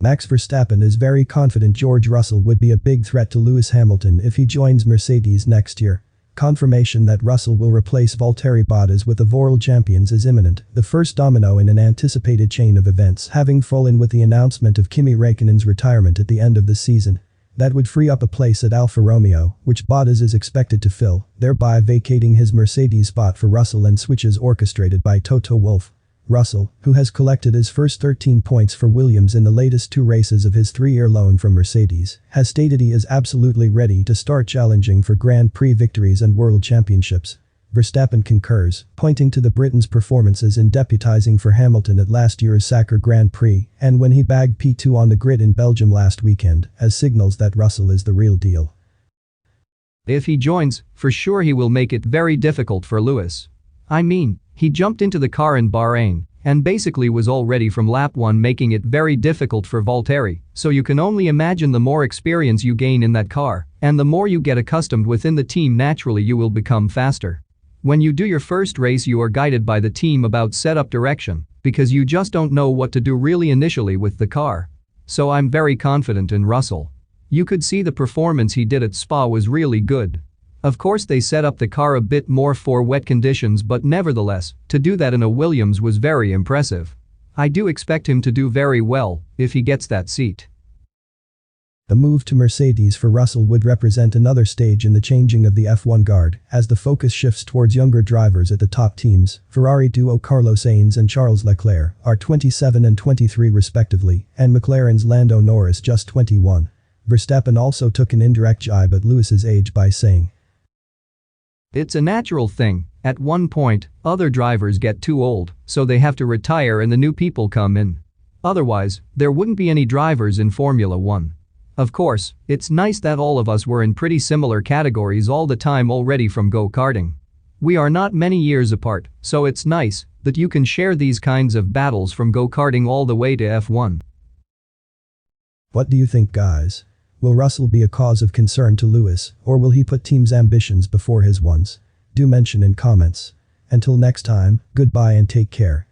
Max Verstappen is very confident George Russell would be a big threat to Lewis Hamilton if he joins Mercedes next year. Confirmation that Russell will replace Valtteri Bottas with the world champions is imminent, the first domino in an anticipated chain of events having fallen with the announcement of Kimi Raikkonen's retirement at the end of the season. That would free up a place at Alfa Romeo, which Bottas is expected to fill, thereby vacating his Mercedes spot for Russell, and switches orchestrated by Toto Wolff. Russell, who has collected his first 13 points for Williams in the latest 2 races of his 3-year loan from Mercedes, has stated he is absolutely ready to start challenging for Grand Prix victories and world championships. Verstappen concurs, pointing to the Briton's performances in deputising for Hamilton at last year's Sakhir Grand Prix and when he bagged P2 on the grid in Belgium last weekend, as signals that Russell is the real deal. If he joins, for sure he will make it very difficult for Lewis. I mean, he jumped into the car in Bahrain and basically was all ready from lap 1, making it very difficult for Valtteri, so you can only imagine the more experience you gain in that car and the more you get accustomed within the team, naturally you will become faster. When you do your first race, you are guided by the team about setup direction because you just don't know what to do really initially with the car. So I'm very confident in Russell. You could see the performance he did at Spa was really good. Of course they set up the car a bit more for wet conditions, but nevertheless, to do that in a Williams was very impressive. I do expect him to do very well if he gets that seat. The move to Mercedes for Russell would represent another stage in the changing of the F1 guard as the focus shifts towards younger drivers at the top teams. Ferrari duo Carlos Sainz and Charles Leclerc are 27 and 23 respectively, and McLaren's Lando Norris just 21. Verstappen also took an indirect jibe at Lewis's age by saying, "It's a natural thing. At one point, other drivers get too old, so they have to retire and the new people come in. Otherwise, there wouldn't be any drivers in Formula 1. Of course, it's nice that all of us were in pretty similar categories all the time already from go-karting. We are not many years apart, so it's nice that you can share these kinds of battles from go-karting all the way to F1. What do you think, guys? Will Russell be a cause of concern to Lewis, or will he put team's ambitions before his ones? Do mention in comments. Until next time, goodbye and take care.